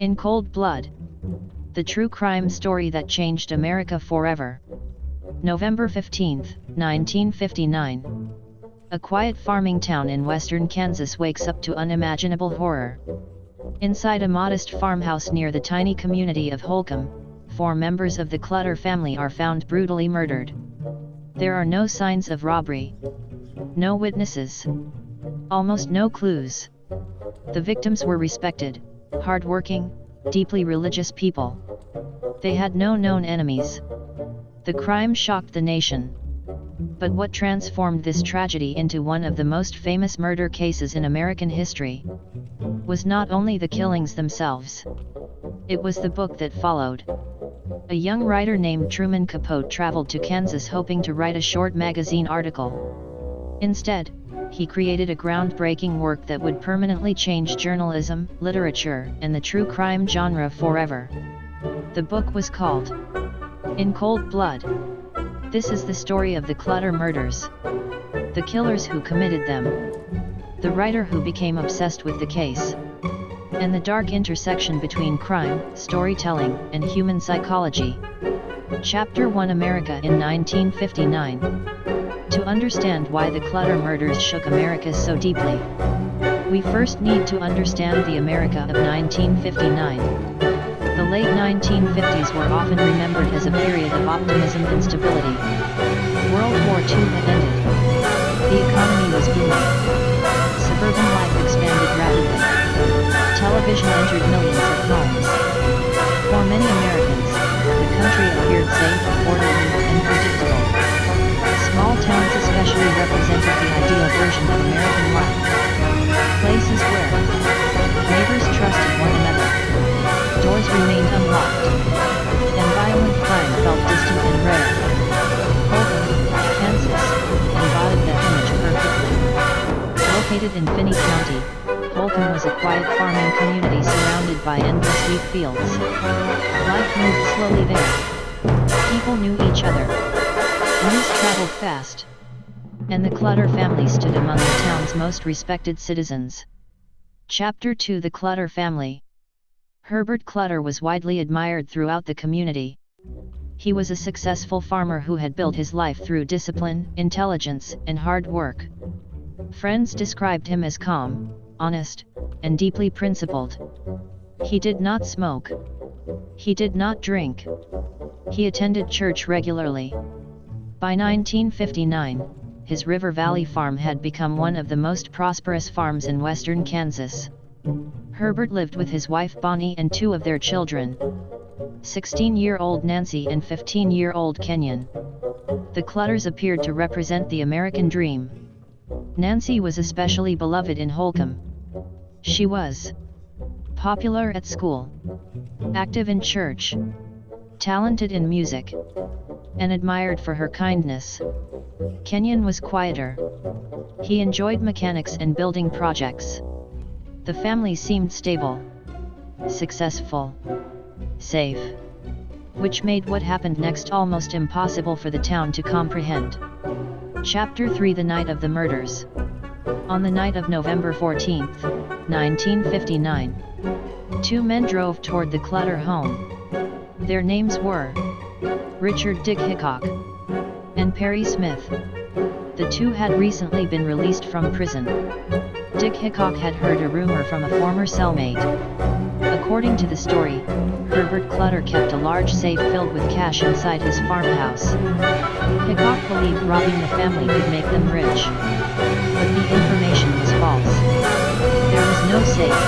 In Cold Blood. The true crime story that changed America forever. November 15, 1959. A quiet farming town in western Kansas wakes up to unimaginable horror. Inside a modest farmhouse near the tiny community of Holcomb, 4 members of the Clutter family are found brutally murdered. There are no signs of robbery. No witnesses. Almost no clues. The victims were respected, hard-working, deeply religious people. They had no known enemies. The crime shocked the nation. But what transformed this tragedy into one of the most famous murder cases in American history was not only the killings themselves. It was the book that followed. A young writer named Truman Capote traveled to Kansas hoping to write a short magazine article. Instead, he created a groundbreaking work that would permanently change journalism, literature, and the true crime genre forever. The book was called In Cold Blood. This is the story of the Clutter murders. The killers who committed them. The writer who became obsessed with the case. And the dark intersection between crime, storytelling, and human psychology. Chapter 1: America in 1959. To understand why the Clutter murders shook America so deeply, we first need to understand the America of 1959. The late 1950s were often remembered as a period of optimism and stability. World War II had ended. The economy was booming. Suburban life expanded rapidly. Television entered millions of homes. For many Americans, the country appeared safe, orderly, and predictable. Small towns especially represented the ideal version of American life. Places where neighbors trusted one another, doors remained unlocked, and violent crime felt distant and rare. Holcomb, Kansas, embodied that image perfectly. Located in Finney County, Holcomb was a quiet farming community surrounded by endless wheat fields. Life moved slowly there. People knew each other. News traveled fast. And the Clutter family stood among the town's most respected citizens. Chapter 2: The Clutter family. Herbert Clutter was widely admired throughout the community. He was a successful farmer who had built his life through discipline, intelligence, and hard work. Friends described him as calm, honest, and deeply principled. He did not smoke. He did not drink. He attended church regularly. By 1959, his River Valley farm had become one of the most prosperous farms in western Kansas. Herbert lived with his wife Bonnie and 2 of their children, 16-year-old Nancy and 15-year-old Kenyon. The Clutters appeared to represent the American dream. Nancy was especially beloved in Holcomb. She was popular at school, active in church, talented in music, and admired for her kindness. Kenyon was quieter. He enjoyed mechanics and building projects. The family seemed stable, successful, safe, which made what happened next almost impossible for the town to comprehend. Chapter 3: The Night of the Murders. On the night of November 14, 1959, 2 men drove toward the Clutter home. Their names were Richard "Dick" Hickock and Perry Smith. The 2 had recently been released from prison. Dick Hickock had heard a rumor from a former cellmate. According to the story, Herbert Clutter kept a large safe filled with cash inside his farmhouse. Hickock believed robbing the family could make them rich. But the information was false. There was no safe.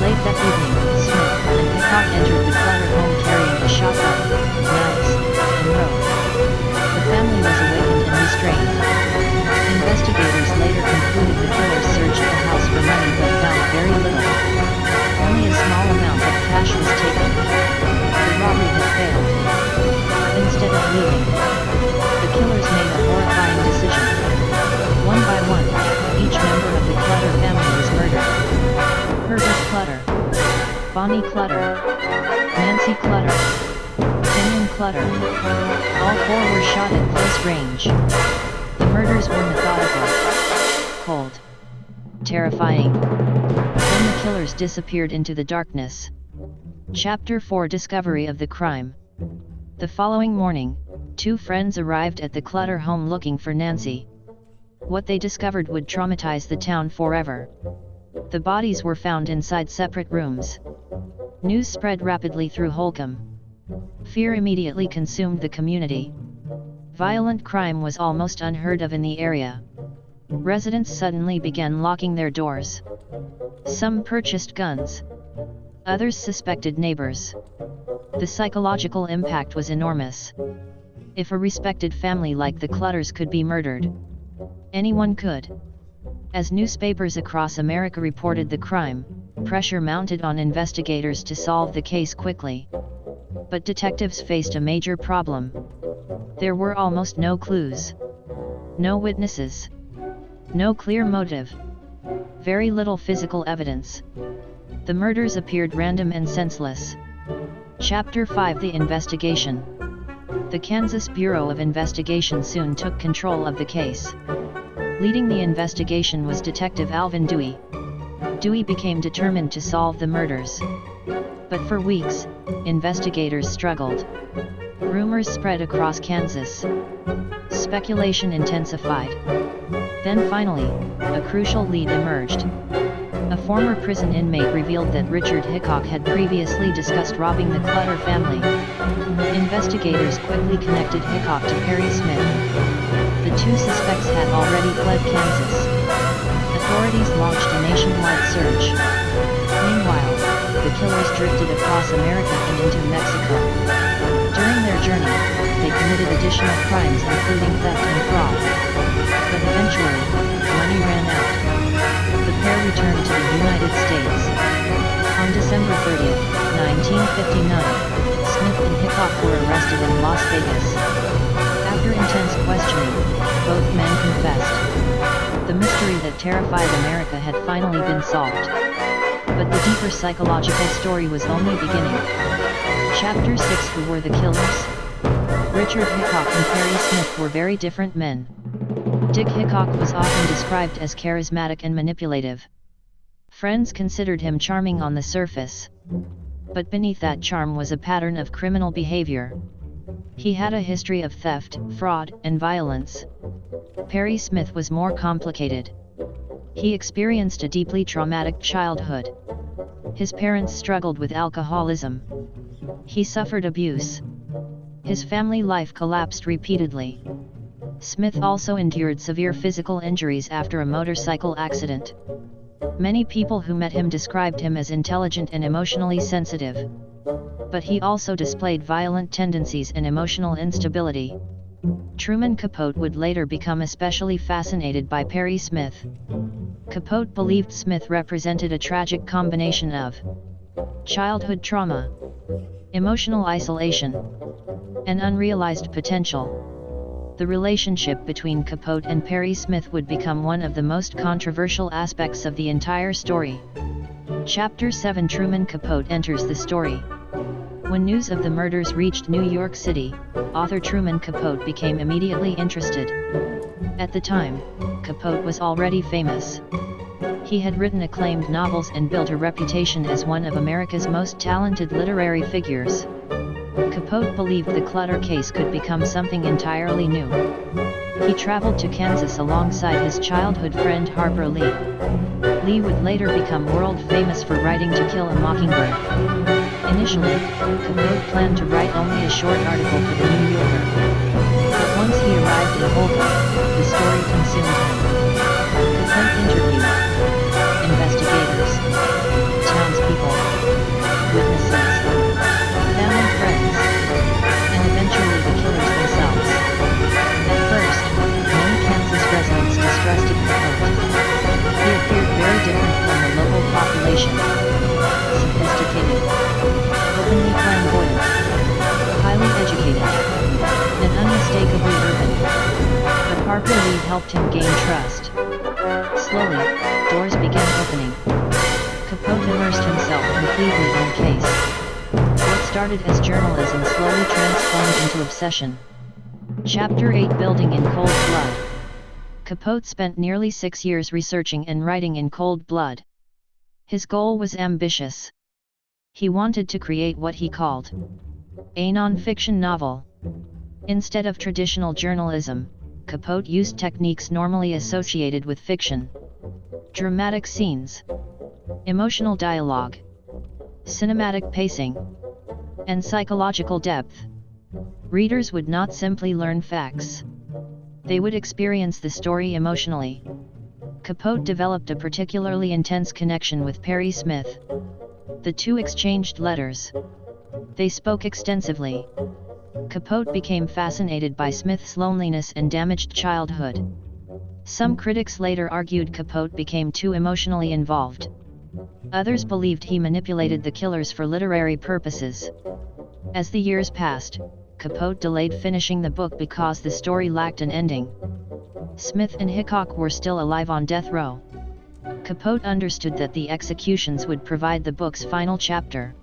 Late that evening, Smith and Hickock entered the Clutter home carrying a shotgun, knives, and rope. The family was awakened and restrained. Investigators later concluded the killers searched the house for money but found very little. Only a small amount of cash was taken. The robbery had failed. Instead of leaving, the killers made a horrifying decision. One by one, each member of the Clutter family was murdered. Herbert Clutter, Bonnie Clutter, Nancy Clutter, Kenyon Clutter. All 4 were shot at close range. The murders were methodical, cold, terrifying. Then the killers disappeared into the darkness. Chapter 4: Discovery of the crime. The following morning, two friends arrived at the Clutter home looking for Nancy. What they discovered would traumatize the town forever. The bodies were found inside separate rooms. News spread rapidly through Holcomb. Fear immediately consumed the community. Violent crime was almost unheard of in the area. Residents suddenly began locking their doors. Some purchased guns. Others suspected neighbors. The psychological impact was enormous. If a respected family like the Clutters could be murdered, anyone could. As newspapers across America reported the crime, pressure mounted on investigators to solve the case quickly. But detectives faced a major problem. There were almost no clues. No witnesses. No clear motive. Very little physical evidence. The murders appeared random and senseless. Chapter 5: The Investigation. The Kansas Bureau of Investigation soon took control of the case. Leading the investigation was Detective Alvin Dewey. Dewey became determined to solve the murders. But for weeks, investigators struggled. Rumors spread across Kansas. Speculation intensified. Then finally, a crucial lead emerged. A former prison inmate revealed that Richard Hickock had previously discussed robbing the Clutter family. Investigators quickly connected Hickock to Perry Smith. The two suspects had already fled Kansas. Authorities launched a nationwide search. Meanwhile, the killers drifted across America and into Mexico. During their journey, they committed additional crimes including theft and fraud. But eventually, money ran out. The pair returned to the United States. On December 30, 1959, Smith and Hickock were arrested in Las Vegas. After intense questioning, both men confessed. The mystery that terrified America had finally been solved. But the deeper psychological story was only beginning. Chapter 6: Who were the killers? Richard Hickock and Perry Smith were very different men. Dick Hickock was often described as charismatic and manipulative. Friends considered him charming on the surface. But beneath that charm was a pattern of criminal behavior. He had a history of theft, fraud, and violence. Perry Smith was more complicated. He experienced a deeply traumatic childhood. His parents struggled with alcoholism. He suffered abuse. His family life collapsed repeatedly. Smith also endured severe physical injuries after a motorcycle accident. Many people who met him described him as intelligent and emotionally sensitive. But he also displayed violent tendencies and emotional instability. Truman Capote would later become especially fascinated by Perry Smith. Capote believed Smith represented a tragic combination of childhood trauma, emotional isolation, and unrealized potential. The relationship between Capote and Perry Smith would become one of the most controversial aspects of the entire story. Chapter 7: Truman Capote enters the story. When news of the murders reached New York City, author Truman Capote became immediately interested. At the time, Capote was already famous. He had written acclaimed novels and built a reputation as one of America's most talented literary figures. Capote believed the Clutter case could become something entirely new. He traveled to Kansas alongside his childhood friend Harper Lee. Lee would later become world famous for writing To Kill a Mockingbird. Initially, Capote planned to write only a short article for the New Yorker. But once he arrived in Holcomb, the story consumed him. Capote interviewed investigators, townspeople, witnesses, family friends, and eventually the killers themselves. At first, many Kansas residents distrusted Capote. He appeared very different from the local population. Sophisticated, openly flamboyant, highly educated, and unmistakably urban. But Harper Lee helped him gain trust. Slowly, doors began opening. Capote immersed himself completely in the case. What started as journalism slowly transformed into obsession. Chapter 8: Building in Cold Blood. Capote spent nearly 6 years researching and writing in cold blood. His goal was ambitious. He wanted to create what he called a non-fiction novel. Instead of traditional journalism, Capote used techniques normally associated with fiction. Dramatic scenes, emotional dialogue, cinematic pacing, and psychological depth. Readers would not simply learn facts. They would experience the story emotionally. Capote developed a particularly intense connection with Perry Smith. The two exchanged letters. They spoke extensively. Capote became fascinated by Smith's loneliness and damaged childhood. Some critics later argued Capote became too emotionally involved. Others believed he manipulated the killers for literary purposes. As the years passed, Capote delayed finishing the book because the story lacked an ending. Smith and Hickock were still alive on death row. Capote understood that the executions would provide the book's final chapter.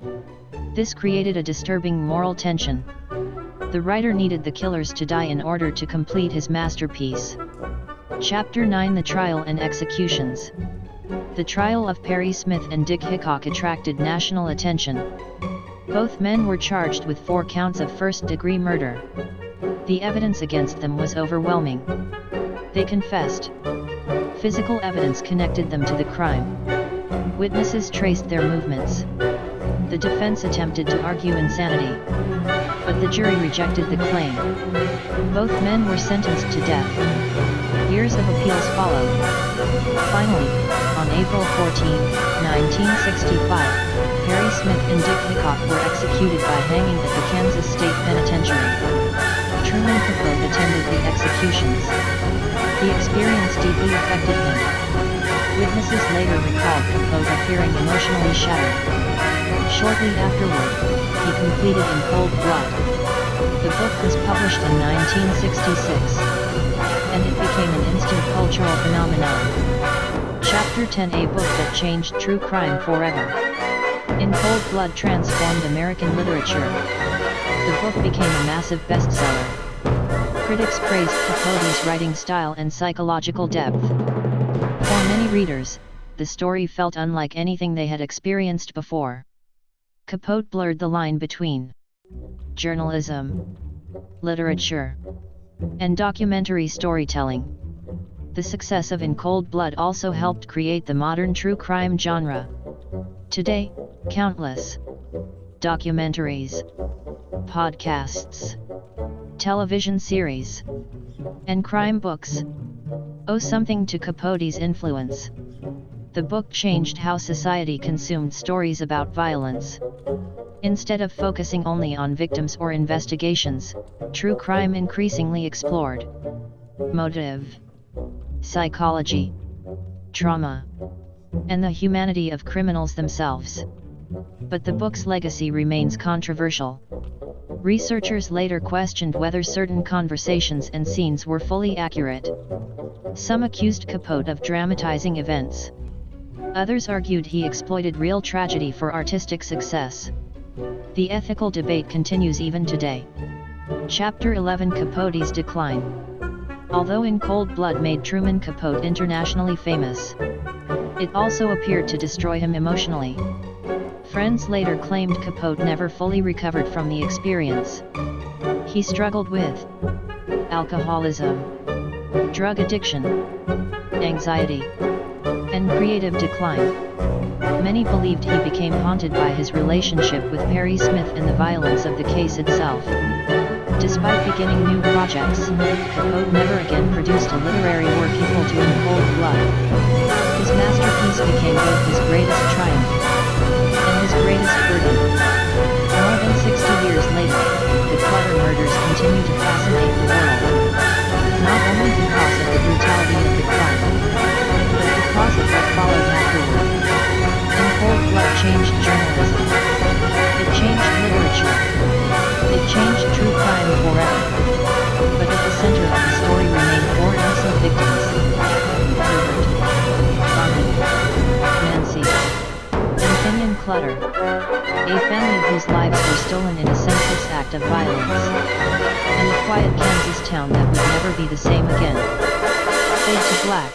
This created a disturbing moral tension. The writer needed the killers to die in order to complete his masterpiece. Chapter 9: The Trial and Executions. The trial of Perry Smith and Dick Hickock attracted national attention. Both men were charged with 4 counts of first-degree murder. The evidence against them was overwhelming. They confessed. Physical evidence connected them to the crime. Witnesses traced their movements. The defense attempted to argue insanity, but the jury rejected the claim. Both men were sentenced to death. Years of appeals followed. Finally, on April 14, 1965, Perry Smith and Dick Hickock were executed by hanging at the Kansas State Penitentiary. Truman Capote attended the executions. The experience deeply affected him. Witnesses later recalled Capote appearing emotionally shattered. Shortly afterward, he completed In Cold Blood. The book was published in 1966, and it became an instant cultural phenomenon. Chapter 10: A book that changed true crime forever. In Cold Blood transformed American literature. The book became a massive bestseller. Critics praised Capote's writing style and psychological depth. For many readers, the story felt unlike anything they had experienced before. Capote blurred the line between journalism, literature, and documentary storytelling. The success of In Cold Blood also helped create the modern true crime genre. Today, countless documentaries, podcasts, television series, and crime books owe something to Capote's influence. The book changed how society consumed stories about violence. Instead of focusing only on victims or investigations, true crime increasingly explored motive, psychology, trauma, and the humanity of criminals themselves. But the book's legacy remains controversial. Researchers later questioned whether certain conversations and scenes were fully accurate. Some accused Capote of dramatizing events. Others argued he exploited real tragedy for artistic success. The ethical debate continues even today. Chapter 11: Capote's Decline. Although In Cold Blood made Truman Capote internationally famous, it also appeared to destroy him emotionally. Friends later claimed Capote never fully recovered from the experience. He struggled with alcoholism, drug addiction, anxiety, and creative decline. Many believed he became haunted by his relationship with Perry Smith and the violence of the case itself. Despite beginning new projects, Capote never again produced a literary work equal to In Cold Blood. His masterpiece became both his greatest triumph and his greatest burden. More than 60 years later, the Clutter murders continue to fascinate the world. Not only because of the brutality of the crime, but because of what followed afterward. In Cold Blood changed journalism. It changed literature. It changed true crime forever. But at the center of the story remained 4 innocent victims: Herbert, Carmen, Nancy, and Kenyon Clutter. A family whose lives were stolen in a senseless act of violence. And a quiet Kansas town that would never be the same again. Fade to black.